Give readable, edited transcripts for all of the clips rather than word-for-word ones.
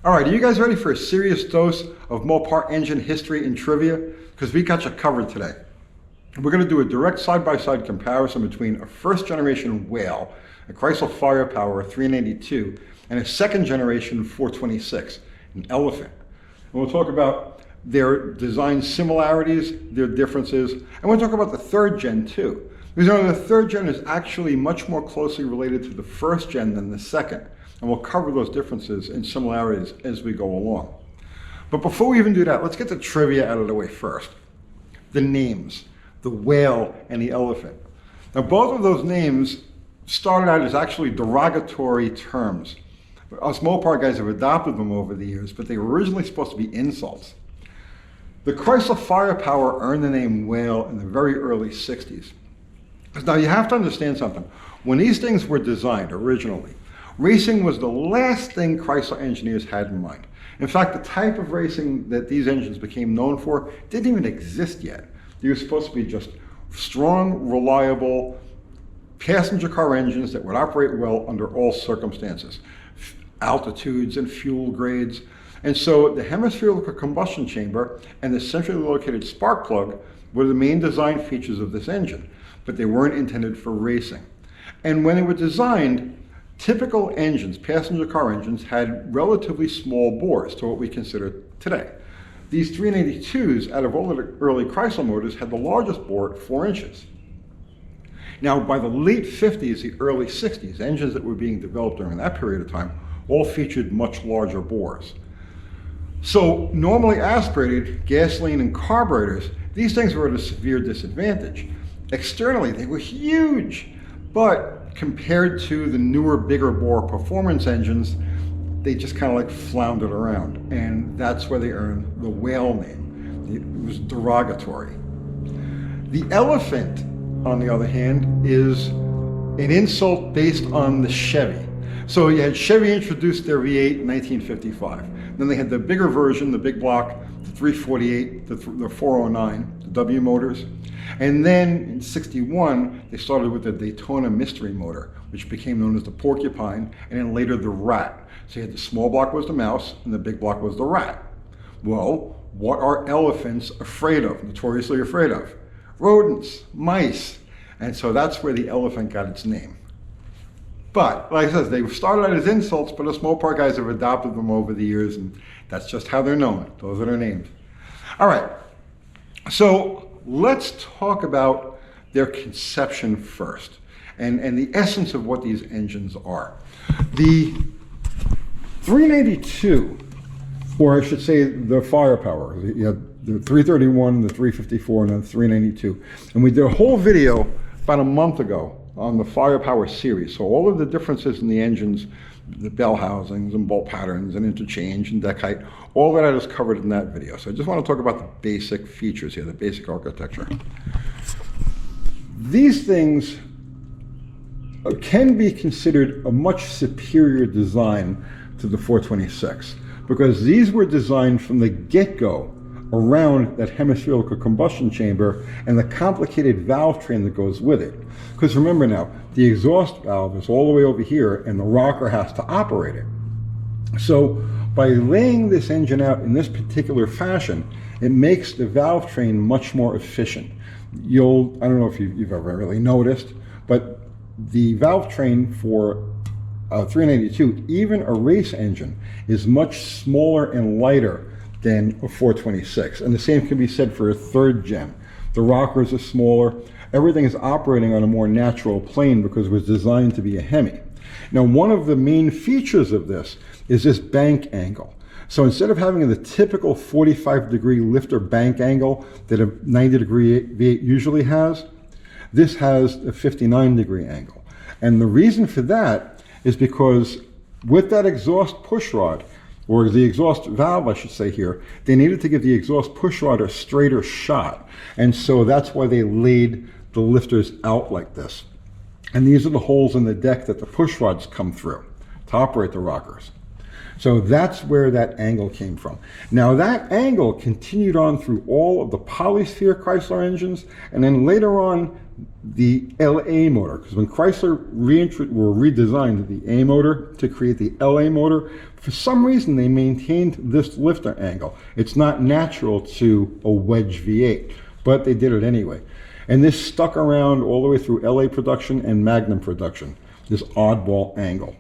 All right, are you guys ready for a serious dose of Mopar engine history and trivia? Because we got you covered today. We're going to do a direct side-by-side comparison between a first-generation Whale, a Chrysler Firepower 392, and a second-generation 426, an Elephant. And we'll talk about their design similarities, their differences, and we'll talk about the third gen too. Because the third gen is actually much more closely related to the first gen than the second. And we'll cover those differences and similarities as we go along. But before we even do that, let's get the trivia out of the way first. The names, the Whale and the Elephant. Now both of those names started out as actually derogatory terms. Us Mopar guys have adopted them over the years, but they were originally supposed to be insults. The Chrysler Firepower earned the name Whale in the very early 60s. Now you have to understand something. When these things were designed originally, racing was the last thing Chrysler engineers had in mind. In fact, the type of racing that these engines became known for didn't even exist yet. They were supposed to be just strong, reliable passenger car engines that would operate well under all circumstances, altitudes and fuel grades. And so the hemispherical combustion chamber and the centrally located spark plug were the main design features of this engine, but they weren't intended for racing. And when they were designed, typical engines, passenger car engines, had relatively small bores to what we consider today. These 392s, out of all the early Chrysler motors, had the largest bore at 4 inches. Now, by the late 50s, the early 60s, engines that were being developed during that period of time all featured much larger bores. So, normally aspirated gasoline and carburetors, these things were at a severe disadvantage. Externally, they were huge, but compared to the newer, bigger bore performance engines, they just kind of like floundered around. And that's where they earned the Whale name. It was derogatory. The Elephant, on the other hand, is an insult based on the Chevy. So you had Chevy introduced their V8 in 1955. Then they had the bigger version, the big block, the 348, the 409, the W motors. And then in '61, they started with the Daytona Mystery motor, which became known as the Porcupine, and then later the Rat. So you had the small block was the Mouse, and the big block was the Rat. Well, what are elephants afraid of, notoriously afraid of? Rodents, mice. And so that's where the Elephant got its name. But, like I said, they started out as insults, but us Mopar guys have adopted them over the years, and that's just how they're known. Those are their names. All right, so let's talk about their conception first, and the essence of what these engines are. The 392, or I should say the Firepower, you have the 331, the 354, and the 392. And we did a whole video about a month ago on the Firepower series. So all of the differences in the engines, the bell housings and bolt patterns and interchange and deck height, all that is covered in that video. So I just want to talk about the basic features here, the basic architecture. These things can be considered a much superior design to the 426 because these were designed from the get-go around that hemispherical combustion chamber and the complicated valve train that goes with it. Because remember now, the exhaust valve is all the way over here and the rocker has to operate it. So by laying this engine out in this particular fashion, it makes the valve train much more efficient. I don't know if you've ever really noticed, but the valve train for 392, even a race engine, is much smaller and lighter than a 426. And the same can be said for a third gen. The rockers are smaller. Everything is operating on a more natural plane because it was designed to be a Hemi. Now, one of the main features of this is this bank angle. So instead of having the typical 45-degree lifter bank angle that a 90-degree V8 usually has, this has a 59-degree angle. And the reason for that is because with that exhaust pushrod, or the exhaust valve, I should say here, they needed to give the exhaust pushrod a straighter shot. And so that's why they laid the lifters out like this. And these are the holes in the deck that the pushrods come through to operate the rockers. So that's where that angle came from. Now that angle continued on through all of the polysphere Chrysler engines, and then later on the LA motor, because when Chrysler redesigned the A motor to create the LA motor, for some reason they maintained this lifter angle. It's not natural to a wedge V8, but they did it anyway. And this stuck around all the way through LA production and Magnum production, this oddball angle.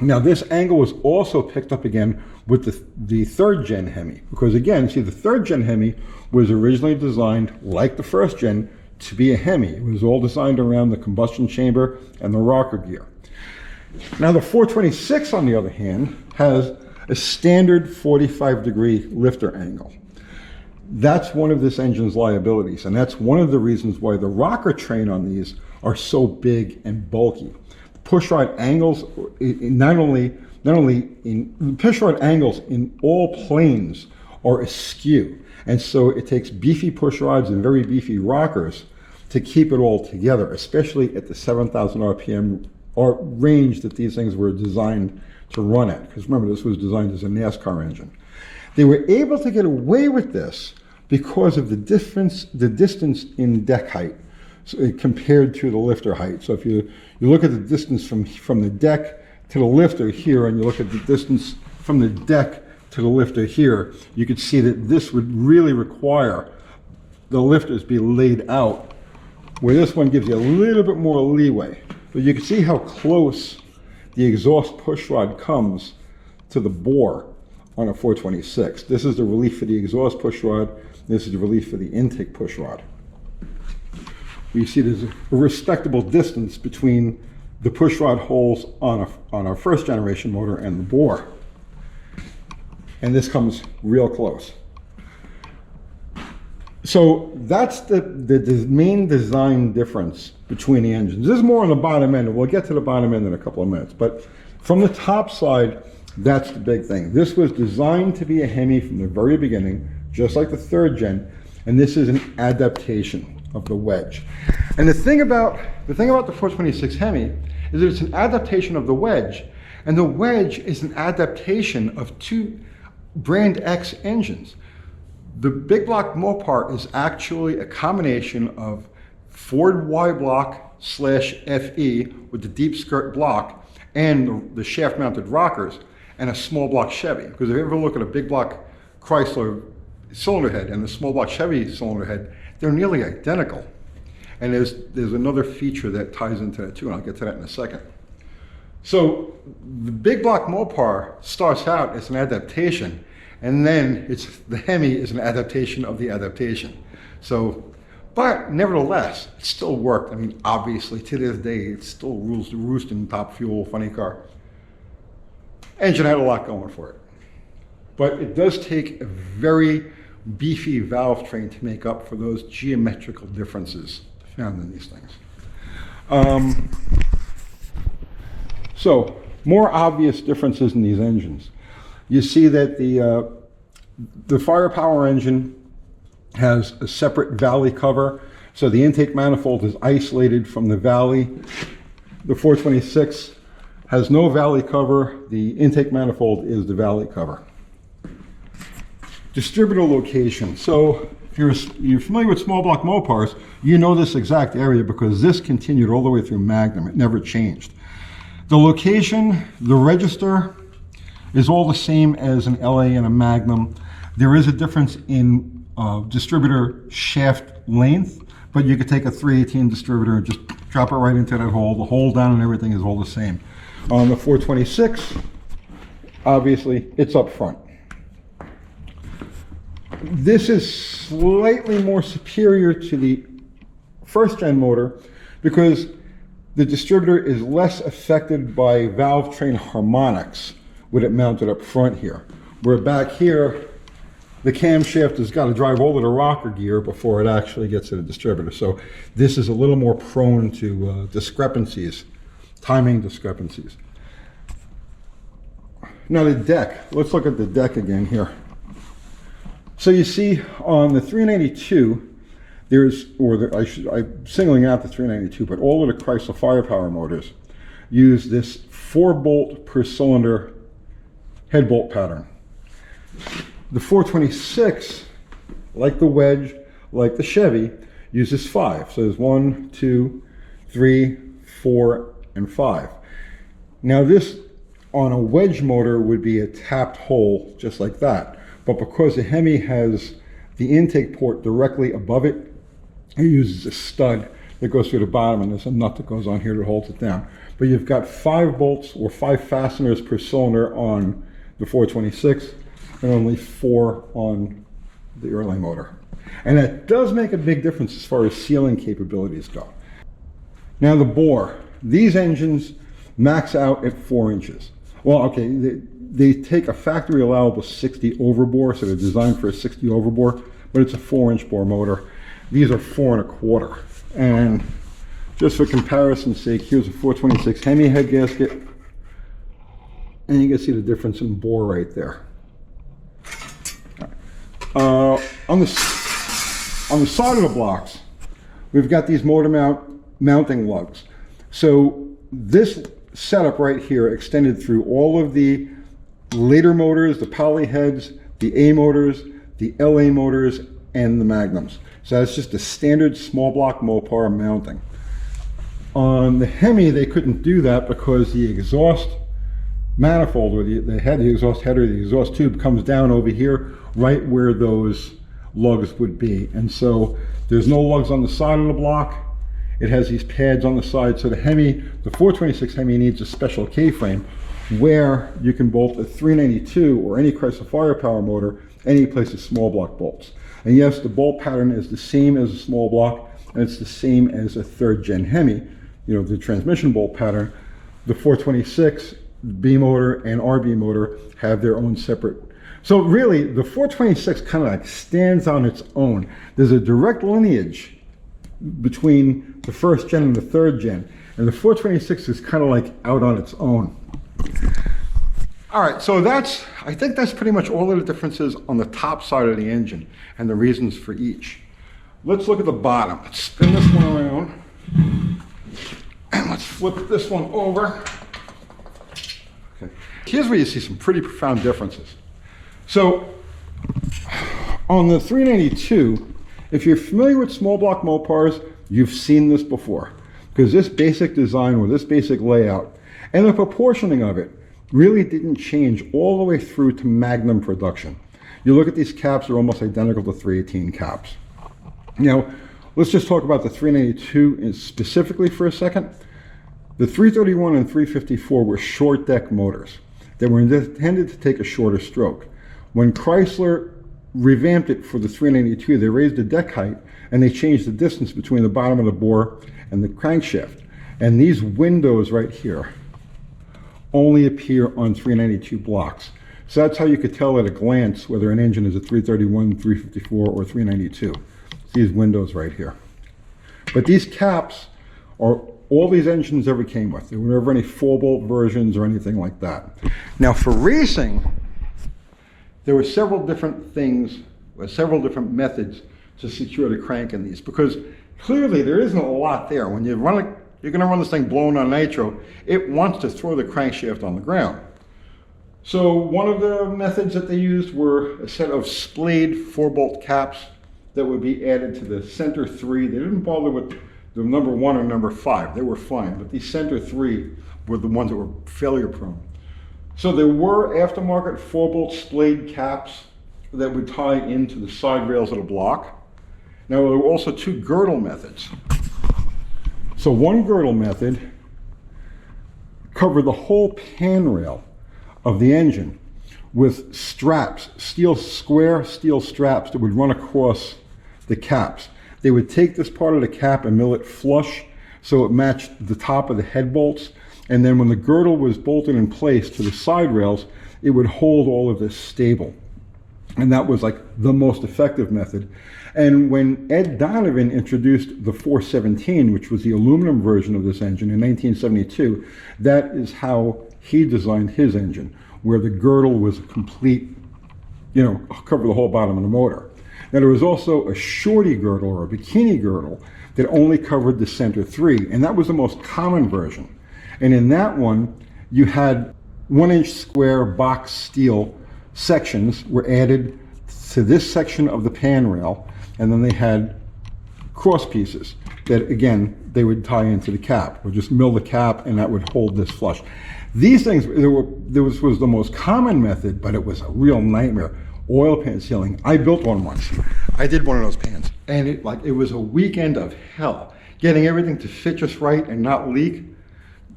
Now this angle was also picked up again with the third gen Hemi, because again, see, the third gen Hemi was originally designed like the first gen to be a Hemi. It was all designed around the combustion chamber and the rocker gear. Now the 426, on the other hand, has a standard 45-degree lifter angle. That's one of this engine's liabilities, and that's one of the reasons why the rocker train on these are so big and bulky. Pushrod angles, not only in pushrod angles in all planes are askew, and so it takes beefy pushrods and very beefy rockers to keep it all together, especially at the 7,000 RPM range that these things were designed to run at. Because remember, this was designed as a NASCAR engine. They were able to get away with this because of the distance in deck height compared to the lifter height. So if you look at the distance from the deck to the lifter here, and you look at the distance from the deck to the lifter here, you could see that this would really require the lifters be laid out, where this one gives you a little bit more leeway. But you can see how close the exhaust pushrod comes to the bore on a 426. This is the relief for the exhaust pushrod. This is the relief for the intake pushrod. You see there's a respectable distance between the pushrod holes on our first generation motor and the bore. And this comes real close. So that's the main design difference between the engines. This is more on the bottom end, and we'll get to the bottom end in a couple of minutes. But from the top side, that's the big thing. This was designed to be a Hemi from the very beginning, just like the third gen, and this is an adaptation of the wedge. And the thing about the 426 Hemi is that it's an adaptation of the wedge, and the wedge is an adaptation of two brand X engines. The big block Mopar is actually a combination of Ford Y block / FE with the deep skirt block and the shaft mounted rockers, and a small block Chevy. Because if you ever look at a big block Chrysler cylinder head and the small block Chevy cylinder head, they're nearly identical. And there's another feature that ties into that too, and I'll get to that in a second. So the big block Mopar starts out as an adaptation, and then the Hemi is an adaptation of the adaptation. So, but nevertheless, it still worked. I mean, obviously, to this day, it still rules the roost in top fuel, funny car. Engine had a lot going for it. But it does take a very beefy valve train to make up for those geometrical differences found in these things. So, more obvious differences in these engines. You see that the firepower engine has a separate valley cover, so the intake manifold is isolated from the valley. The 426 has no valley cover. The intake manifold is the valley cover. Distributor location. So if you're familiar with small block Mopars, you know this exact area because this continued all the way through Magnum. It never changed. The location, the register, is all the same as an LA and a Magnum. There is a difference in distributor shaft length, but you could take a 318 distributor and just drop it right into that hole. The hole down and everything is all the same. On the 426, obviously, it's up front. This is slightly more superior to the first gen motor because the distributor is less affected by valve train harmonics with it mounted up front here. Where back here, the camshaft has got to drive over the rocker gear before it actually gets to the distributor. So this is a little more prone to discrepancies, timing discrepancies. Now the deck, let's look at the deck again here. So you see on the 392, I'm singling out the 392, but all of the Chrysler Firepower motors use this 4-bolt per cylinder head bolt pattern. The 426, like the Wedge, like the Chevy, uses 5. So there's 1, 2, 3, 4, and 5. Now this on a Wedge motor would be a tapped hole just like that. But because the Hemi has the intake port directly above it, it uses a stud that goes through the bottom, and there's a nut that goes on here that holds it down. But you've got 5 bolts or 5 fasteners per cylinder on the 426 and only 4 on the early motor. And that does make a big difference as far as sealing capabilities go. Now the bore. These engines max out at 4 inches. Well, okay, they take a factory allowable 60 overbore, so they're designed for a 60 overbore, but it's a 4-inch bore motor. These are 4 1/4. And just for comparison's sake, here's a 426 Hemi head gasket, and you can see the difference in bore right there. On the side of the blocks, we've got these motor mounting lugs. So this setup right here extended through all of the later motors, the poly heads, the A motors, the LA motors, and the Magnums. So that's just a standard small block Mopar mounting. On the Hemi, they couldn't do that because the exhaust manifold, or the exhaust header, the exhaust tube comes down over here, right where those lugs would be. And so there's no lugs on the side of the block. It has these pads on the side. So the Hemi, the 426 Hemi, needs a special K-frame where you can bolt a 392 or any Chrysler Firepower motor any place with small block bolts. And yes, the bolt pattern is the same as a small block, and it's the same as a 3rd gen Hemi, you know, the transmission bolt pattern. The 426 B motor and RB motor have their own separate. So really, the 426 kind of like stands on its own. There's a direct lineage between the 1st gen and the 3rd gen, and the 426 is kind of like out on its own. All right, so I think that's pretty much all of the differences on the top side of the engine and the reasons for each. Let's look at the bottom. Let's spin this one around, and let's flip this one over. Okay. Here's where you see some pretty profound differences. So on the 392, if you're familiar with small block Mopars, you've seen this before, because this basic design or this basic layout and the proportioning of it really didn't change all the way through to Magnum production. You look at these caps, they're almost identical to 318 caps. Now, let's just talk about the 392 specifically for a second. The 331 and 354 were short deck motors that were intended to take a shorter stroke. When Chrysler revamped it for the 392, they raised the deck height and they changed the distance between the bottom of the bore and the crankshaft. And these windows right here only appear on 392 blocks. So that's how you could tell at a glance whether an engine is a 331, 354, or 392. These windows right here. But these caps are all these engines ever came with. There were never any 4-bolt versions or anything like that. Now for racing, there were several different things, or several different methods to secure the crank in these, because clearly there isn't a lot there. When you run it, you're going to run this thing blown on nitro, it wants to throw the crankshaft on the ground. So one of the methods that they used were a set of splayed 4-bolt caps that would be added to the center 3. They didn't bother with the number 1 or number 5. They were fine, but these center 3 were the ones that were failure prone. So there were aftermarket 4-bolt splayed caps that would tie into the side rails of the block. Now there were also 2 girdle methods. So one girdle method covered the whole pan rail of the engine with straps, square steel straps that would run across the caps. They would take this part of the cap and mill it flush so it matched the top of the head bolts, and then when the girdle was bolted in place to the side rails, it would hold all of this stable. And that was like the most effective method. And when Ed Donovan introduced the 417, which was the aluminum version of this engine in 1972, that is how he designed his engine, where the girdle was a complete, you know, cover the whole bottom of the motor. Now there was also a shorty girdle or a bikini girdle that only covered the center 3, and that was the most common version. And in that one, you had 1-inch square box steel sections were added to this section of the pan rail, and then they had cross pieces that, again, they would tie into the cap, or just mill the cap, and that would hold this flush. These things, this was the most common method, but it was a real nightmare. Oil pan sealing. I built one once. I did one of those pans, and it was a weekend of hell. Getting everything to fit just right and not leak.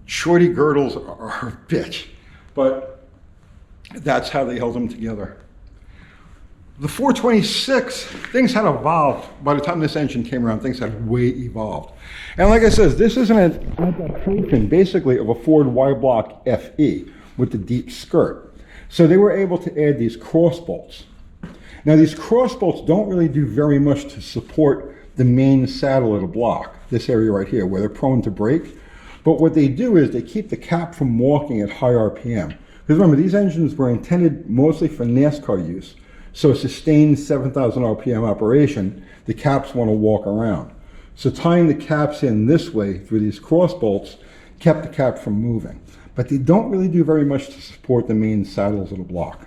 Shorty girdles are a bitch, but that's how they held them together. The 426, things had evolved. By the time this engine came around, things had way evolved. And like I said, this is an adaptation, basically, of a Ford Y-Block FE with the deep skirt. So they were able to add these cross bolts. Now, these cross bolts don't really do very much to support the main saddle of the block, this area right here, where they're prone to break. But what they do is they keep the cap from walking at high RPM. Because remember, these engines were intended mostly for NASCAR use. So sustained 7,000 RPM operation, the caps want to walk around. So tying the caps in this way through these cross bolts kept the cap from moving. But they don't really do very much to support the main saddles of the block.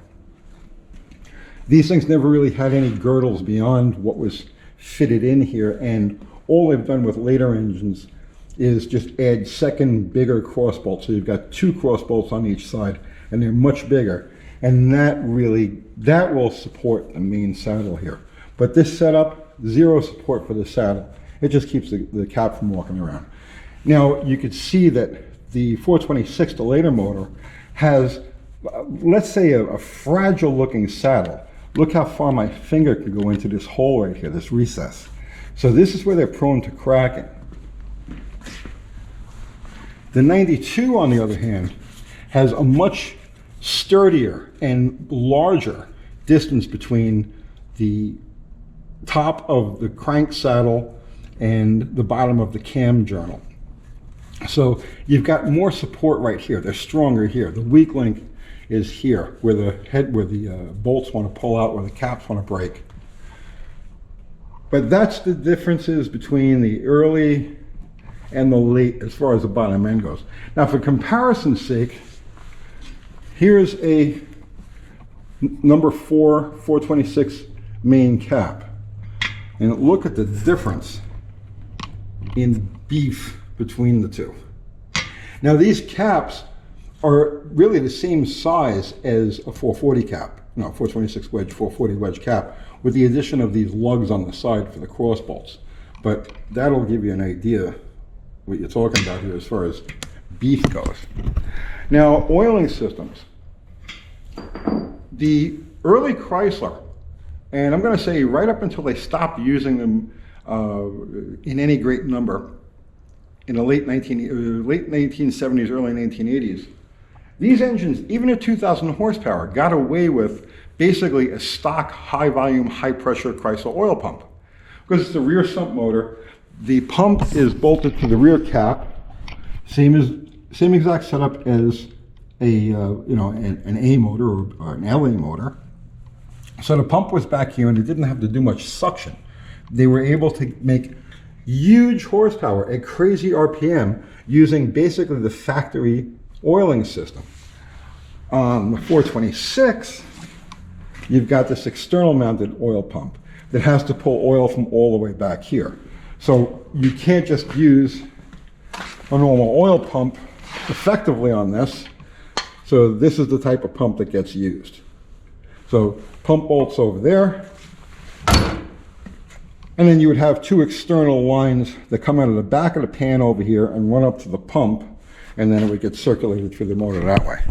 These things never really had any girdles beyond what was fitted in here, and all they've done with later engines is just add second bigger cross bolts. So you've got 2 cross bolts on each side, and they're much bigger. And that will support the main saddle here. But this setup, 0 support for the saddle. It just keeps the cap from walking around. Now, you could see that the 426, the later motor, has, let's say, a fragile looking saddle. Look how far my finger could go into this hole right here, this recess. So this is where they're prone to cracking. The 92, on the other hand, has a much sturdier and larger distance between the top of the crank saddle and the bottom of the cam journal. So you've got more support right here. They're stronger here. The weak link is here, where the bolts want to pull out, where the caps want to break. But that's the differences between the early and the late as far as the bottom end goes. Now, for comparison's sake, here's a number 4 426 main cap. And look at the difference in beef between the two. Now, these caps are really the same size as a 440 cap. No, 426 wedge, 440 wedge cap, with the addition of these lugs on the side for the cross bolts. But that'll give you an idea what you're talking about here as far as beef goes. Now, oiling systems. The early Chrysler, and I'm going to say right up until they stopped using them in any great number in the late 1970s, early 1980s, these engines, even at 2,000 horsepower, got away with basically a stock high-volume, high-pressure Chrysler oil pump. Because it's a rear sump motor, the pump is bolted to the rear cap, same exact setup as an A motor or an LA motor. So the pump was back here, and it didn't have to do much suction. They were able to make huge horsepower at crazy RPM using basically the factory oiling system. On the 426, you've got this external mounted oil pump that has to pull oil from all the way back here. So you can't just use a normal oil pump effectively on this. So this is the type of pump that gets used. So pump bolts over there. And then you would have 2 external lines that come out of the back of the pan over here and run up to the pump, and then it would get circulated through the motor that way.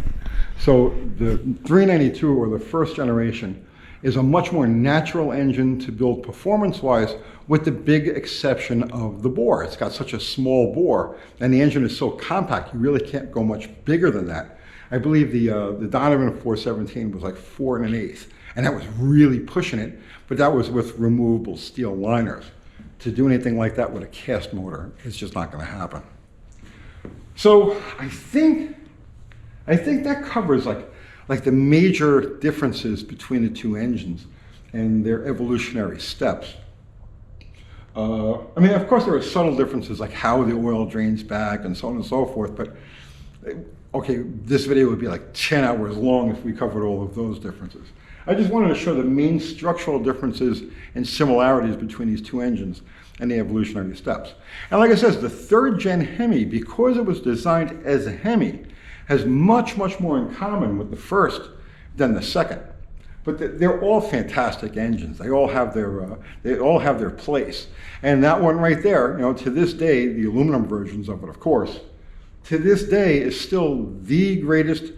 So the 392, or the first generation, is a much more natural engine to build performance-wise, with the big exception of the bore. It's got such a small bore, and the engine is so compact, you really can't go much bigger than that. I believe the Donovan 417 was like 4 1/8, and that was really pushing it, but that was with removable steel liners. To do anything like that with a cast motor, it's just not going to happen. So I think that covers like the major differences between the two engines and their evolutionary steps. I mean, of course, there are subtle differences like how the oil drains back and so on and so forth, but Okay, this video would be like 10 hours long if we covered all of those differences. I just wanted to show the main structural differences and similarities between these two engines and the evolutionary steps. And like I said, the third gen Hemi, because it was designed as a Hemi, has much, much more in common with the first than the second. But they're all fantastic engines. They all have their place. And that one right there, to this day, the aluminum versions of it, of course, to this day is still the greatest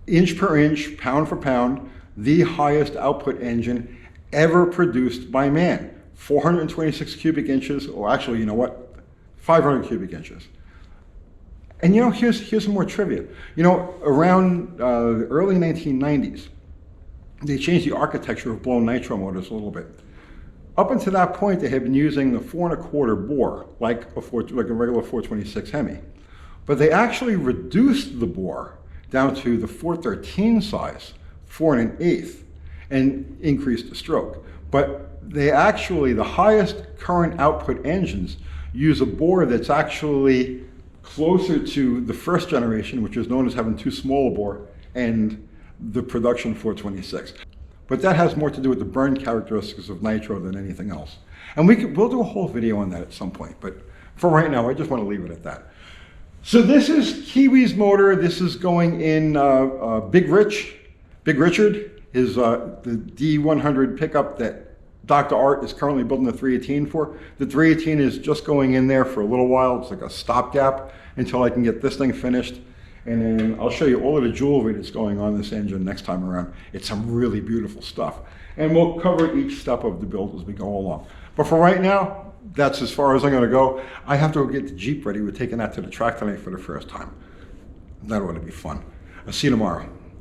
inch per inch, pound for pound, the highest output engine ever produced by man. 426 cubic inches, or actually, 500 cubic inches. And here's some more trivia. Around the early 1990s, they changed the architecture of blown nitro motors a little bit. Up until that point, they had been using the 4 1/4 bore, like a regular 426 Hemi. But they actually reduced the bore down to the 413 size, 4 1/8, and increased the stroke. But the highest current output engines use a bore that's actually closer to the first generation, which is known as having too small a bore, and the production 426. But that has more to do with the burn characteristics of nitro than anything else. And we'll do a whole video on that at some point, but for right now, I just want to leave it at that. So this is Kiwi's motor. This is going in Big Richard, the D100 pickup that Dr. Art is currently building the 318 for. The 318 is just going in there for a little while. It's like a stopgap until I can get this thing finished. And then I'll show you all of the jewelry that's going on this engine next time around. It's some really beautiful stuff. And we'll cover each step of the build as we go along. But for right now, that's as far as I'm gonna go. I have to go get the Jeep ready. We're taking that to the track tonight for the first time. That ought to be fun. I'll see you tomorrow.